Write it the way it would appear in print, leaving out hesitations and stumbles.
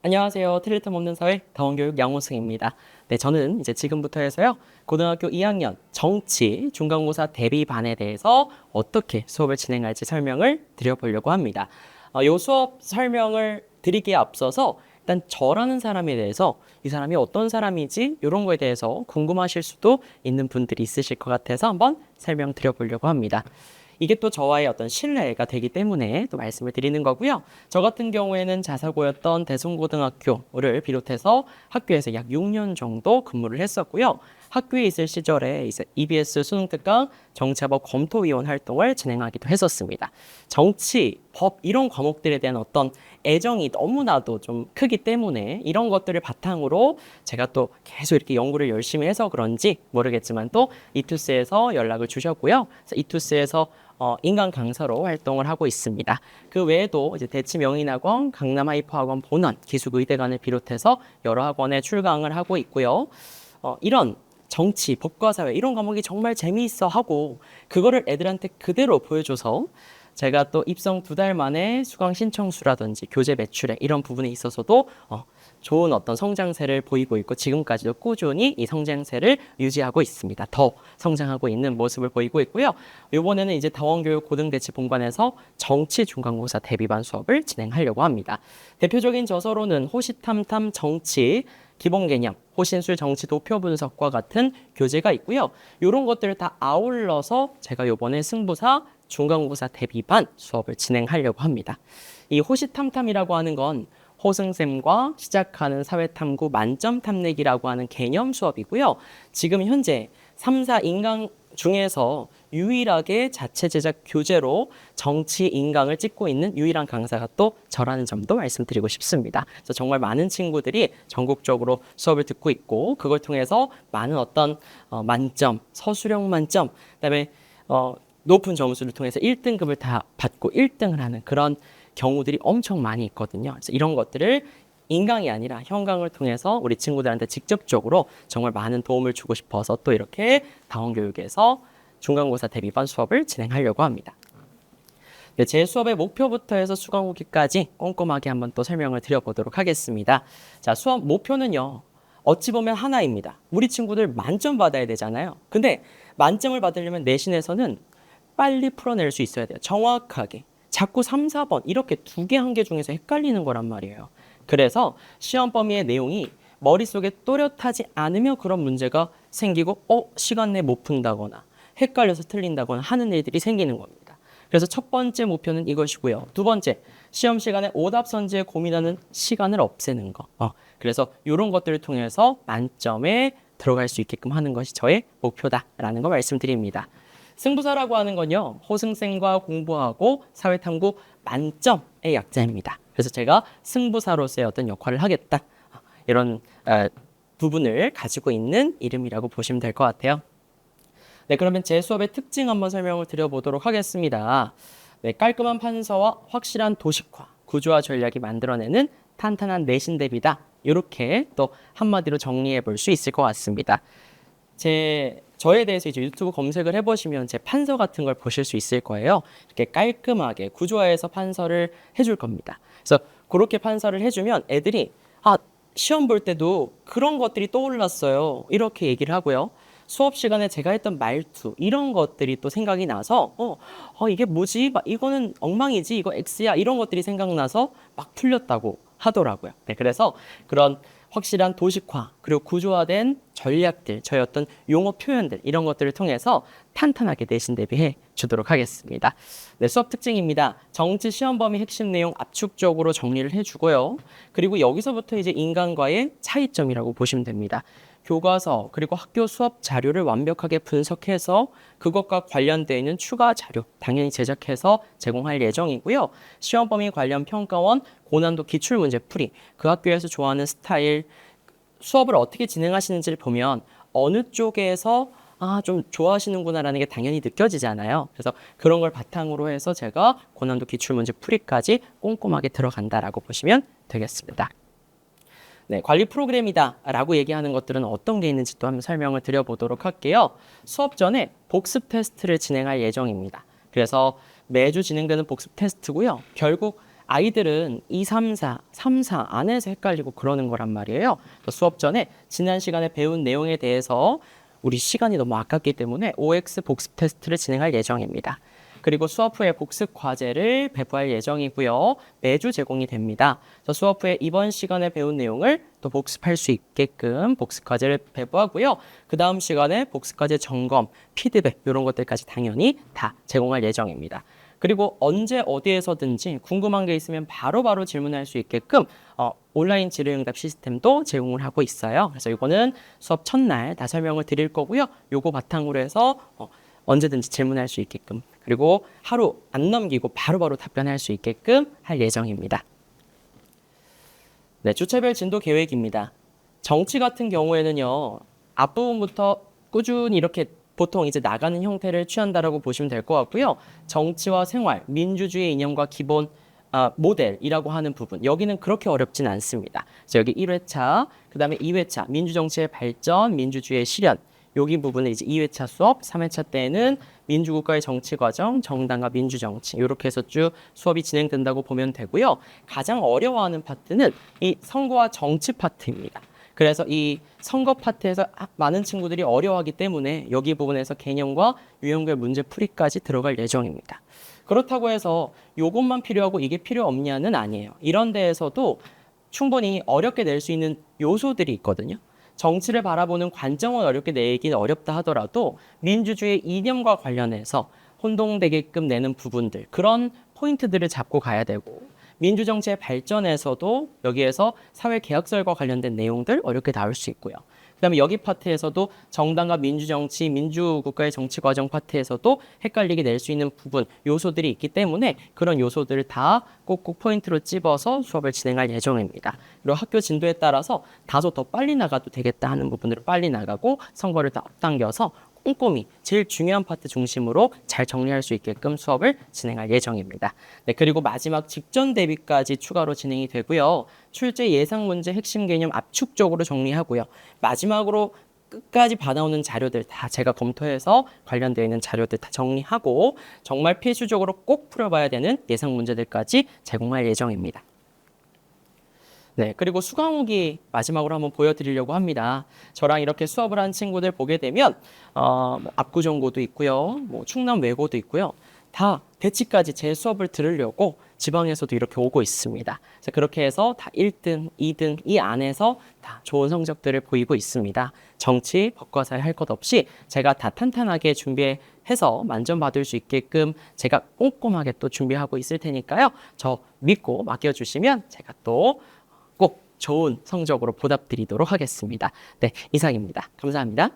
안녕하세요. 트리텀 없는 사회 다원교육 양호승입니다. 네, 저는 이제 지금부터 해서요. 고등학교 2학년 정치 중간고사 대비반에 대해서 어떻게 수업을 진행할지 설명을 드려보려고 합니다. 이 수업 설명을 드리기에 앞서서 일단 저라는 사람에 대해서 이 사람이 어떤 사람이지 이런 거에 대해서 궁금하실 수도 있는 분들이 있으실 것 같아서 한번 설명드려보려고 합니다. 이게 또 저와의 어떤 신뢰가 되기 때문에 또 말씀을 드리는 거고요. 저 같은 경우에는 자사고였던 대송고등학교를 비롯해서 학교에서 약 6년 정도 근무를 했었고요. 학교에 있을 시절에 이제 EBS 수능특강 정치법 검토위원 활동을 진행하기도 했었습니다. 정치, 법 이런 과목들에 대한 어떤 애정이 너무나도 좀 크기 때문에 이런 것들을 바탕으로 제가 또 계속 이렇게 연구를 열심히 해서 그런지 모르겠지만 또 이투스에서 연락을 주셨고요. 그래서 이투스에서 인간 강사로 활동을 하고 있습니다. 그 외에도 이제 대치명인학원, 강남하이퍼학원 본원, 기숙의대관을 비롯해서 여러 학원에 출강을 하고 있고요. 이런 정치, 법과 사회 이런 과목이 정말 재미있어 하고 그거를 애들한테 그대로 보여줘서 제가 또 입성 2달 만에 수강 신청수라든지 교재 매출에 이런 부분에 있어서도 좋은 어떤 성장세를 보이고 있고 지금까지도 꾸준히 이 성장세를 유지하고 있습니다. 더 성장하고 있는 모습을 보이고 있고요. 이번에는 이제 다원교육 고등대치본관에서 정치 중간고사 대비반 수업을 진행하려고 합니다. 대표적인 저서로는 호시탐탐 정치 기본 개념, 호신술 정치 도표 분석과 같은 교재가 있고요. 이런 것들을 다 아울러서 제가 이번에 승부사 중간고사 대비반 수업을 진행하려고 합니다. 이 호시탐탐이라고 하는 건 호승쌤과 시작하는 사회탐구 만점 탐내기라고 하는 개념 수업이고요. 지금 현재 3, 4 인강 중에서 유일하게 자체 제작 교재로 정치 인강을 찍고 있는 유일한 강사가 또 저라는 점도 말씀드리고 싶습니다. 그래서 정말 많은 친구들이 전국적으로 수업을 듣고 있고 그걸 통해서 많은 어떤 만점, 서술형 만점, 그다음에 높은 점수를 통해서 1등급을 다 받고 1등을 하는 그런 경우들이 엄청 많이 있거든요. 그래서 이런 것들을 인강이 아니라 현강을 통해서 우리 친구들한테 직접적으로 정말 많은 도움을 주고 싶어서 또 이렇게 다원교육에서 중간고사 대비반 수업을 진행하려고 합니다. 네, 제 수업의 목표부터 해서 수강 후기까지 꼼꼼하게 한번 또 설명을 드려보도록 하겠습니다. 자, 수업 목표는요. 어찌 보면 하나입니다. 우리 친구들 만점 받아야 되잖아요. 근데 만점을 받으려면 내신에서는 빨리 풀어낼 수 있어야 돼요. 정확하게. 자꾸 3, 4번 이렇게 2개, 1개 중에서 헷갈리는 거란 말이에요. 그래서 시험 범위의 내용이 머릿속에 또렷하지 않으면 그런 문제가 생기고 시간 내에 못 푼다거나 헷갈려서 틀린다거나 하는 일들이 생기는 겁니다. 그래서 첫 번째 목표는 이것이고요. 두 번째, 시험 시간에 오답 선지에 고민하는 시간을 없애는 거. 그래서 이런 것들을 통해서 만점에 들어갈 수 있게끔 하는 것이 저의 목표다라는 거 말씀드립니다. 승부사라고 하는 건요. 호승생과 공부하고 사회탐구 만점의 약자입니다. 그래서 제가 승부사로서의 어떤 역할을 하겠다. 이런 부분을 가지고 있는 이름이라고 보시면 될 것 같아요. 네, 그러면 제 수업의 특징 한번 설명을 드려보도록 하겠습니다. 네, 깔끔한 판서와 확실한 도식화, 구조화 전략이 만들어내는 탄탄한 내신 대비다. 이렇게 또 한마디로 정리해 볼 수 있을 것 같습니다. 저에 대해서 이제 유튜브 검색을 해보시면 제 판서 같은 걸 보실 수 있을 거예요. 이렇게 깔끔하게 구조화해서 판서를 해줄 겁니다. 그래서 그렇게 판서를 해주면 애들이 시험 볼 때도 그런 것들이 떠올랐어요. 이렇게 얘기를 하고요. 수업 시간에 제가 했던 말투 이런 것들이 또 생각이 나서 이게 뭐지? 이거는 엉망이지? 이거 X야? 이런 것들이 생각나서 막 풀렸다고 하더라고요. 네, 그래서 그런 확실한 도식화 그리고 구조화된 전략들, 저희 어떤 용어 표현들 이런 것들을 통해서 탄탄하게 내신 대비해 주도록 하겠습니다. 네, 수업 특징입니다. 정치 시험 범위 핵심 내용 압축적으로 정리를 해주고요. 그리고 여기서부터 이제 인간과의 차이점이라고 보시면 됩니다. 교과서 그리고 학교 수업 자료를 완벽하게 분석해서 그것과 관련되어 있는 추가 자료 당연히 제작해서 제공할 예정이고요. 시험 범위 관련 평가원, 고난도 기출문제 풀이, 그 학교에서 좋아하는 스타일, 수업을 어떻게 진행하시는지를 보면 어느 쪽에서 좀 좋아하시는구나라는 게 당연히 느껴지잖아요. 그래서 그런 걸 바탕으로 해서 제가 고난도 기출문제 풀이까지 꼼꼼하게 들어간다라고 보시면 되겠습니다. 네, 관리 프로그램이다 라고 얘기하는 것들은 어떤 게 있는지 또 한번 설명을 드려보도록 할게요. 수업 전에 복습 테스트를 진행할 예정입니다. 그래서 매주 진행되는 복습 테스트고요. 결국 아이들은 2, 3, 4, 3, 4 안에서 헷갈리고 그러는 거란 말이에요. 수업 전에 지난 시간에 배운 내용에 대해서 우리 시간이 너무 아깝기 때문에 OX 복습 테스트를 진행할 예정입니다. 그리고 수업 후에 복습 과제를 배부할 예정이고요. 매주 제공이 됩니다. 수업 후에 이번 시간에 배운 내용을 또 복습할 수 있게끔 복습 과제를 배부하고요. 그 다음 시간에 복습 과제 점검, 피드백 이런 것들까지 당연히 다 제공할 예정입니다. 그리고 언제 어디에서든지 궁금한 게 있으면 바로바로 질문할 수 있게끔 온라인 질의응답 시스템도 제공을 하고 있어요. 그래서 이거는 수업 첫날 다 설명을 드릴 거고요. 요거 바탕으로 해서 언제든지 질문할 수 있게끔, 그리고 하루 안 넘기고 바로바로 답변할 수 있게끔 할 예정입니다. 네, 주체별 진도 계획입니다. 정치 같은 경우에는요, 앞부분부터 꾸준히 이렇게 보통 이제 나가는 형태를 취한다라고 보시면 될 것 같고요. 정치와 생활, 민주주의 이념과 기본 모델이라고 하는 부분, 여기는 그렇게 어렵진 않습니다. 그래서 여기 1회차, 그 다음에 2회차, 민주정치의 발전, 민주주의의 실현, 여기 부분은 이제 2회차 수업, 3회차 때는 민주국가의 정치 과정, 정당과 민주정치, 이렇게 해서 쭉 수업이 진행된다고 보면 되고요. 가장 어려워하는 파트는 이 선거와 정치 파트입니다. 그래서 이 선거 파트에서 많은 친구들이 어려워하기 때문에 여기 부분에서 개념과 유형별 문제 풀이까지 들어갈 예정입니다. 그렇다고 해서 이것만 필요하고 이게 필요 없냐는 아니에요. 이런 데에서도 충분히 어렵게 낼 수 있는 요소들이 있거든요. 정치를 바라보는 관점은 어렵게 내기는 어렵다 하더라도 민주주의 이념과 관련해서 혼동되게끔 내는 부분들, 그런 포인트들을 잡고 가야 되고, 민주정치의 발전에서도 여기에서 사회계약설과 관련된 내용들 어렵게 나올 수 있고요. 그다음에 여기 파트에서도 정당과 민주정치, 민주국가의 정치 과정 파트에서도 헷갈리게 낼 수 있는 부분, 요소들이 있기 때문에 그런 요소들을 다 꼭꼭 포인트로 찝어서 수업을 진행할 예정입니다. 그리고 학교 진도에 따라서 다소 더 빨리 나가도 되겠다 하는 부분으로 빨리 나가고, 선거를 더 앞당겨서 꼼꼼히 제일 중요한 파트 중심으로 잘 정리할 수 있게끔 수업을 진행할 예정입니다. 네, 그리고 마지막 직전 대비까지 추가로 진행이 되고요. 출제 예상 문제 핵심 개념 압축적으로 정리하고요. 마지막으로 끝까지 받아오는 자료들 다 제가 검토해서 관련되어 있는 자료들 다 정리하고 정말 필수적으로 꼭 풀어봐야 되는 예상 문제들까지 제공할 예정입니다. 네, 그리고 수강후기 마지막으로 한번 보여드리려고 합니다. 저랑 이렇게 수업을 한 친구들 보게 되면 압구정고도 있고요, 충남 외고도 있고요. 다 대치까지 제 수업을 들으려고 지방에서도 이렇게 오고 있습니다. 그래서 그렇게 해서 다 1등, 2등 이 안에서 다 좋은 성적들을 보이고 있습니다. 정치, 법과 사회 할 것 없이 제가 다 탄탄하게 준비해서 만점받을 수 있게끔 제가 꼼꼼하게 또 준비하고 있을 테니까요. 저 믿고 맡겨주시면 제가 또 꼭 좋은 성적으로 보답드리도록 하겠습니다. 네, 이상입니다. 감사합니다.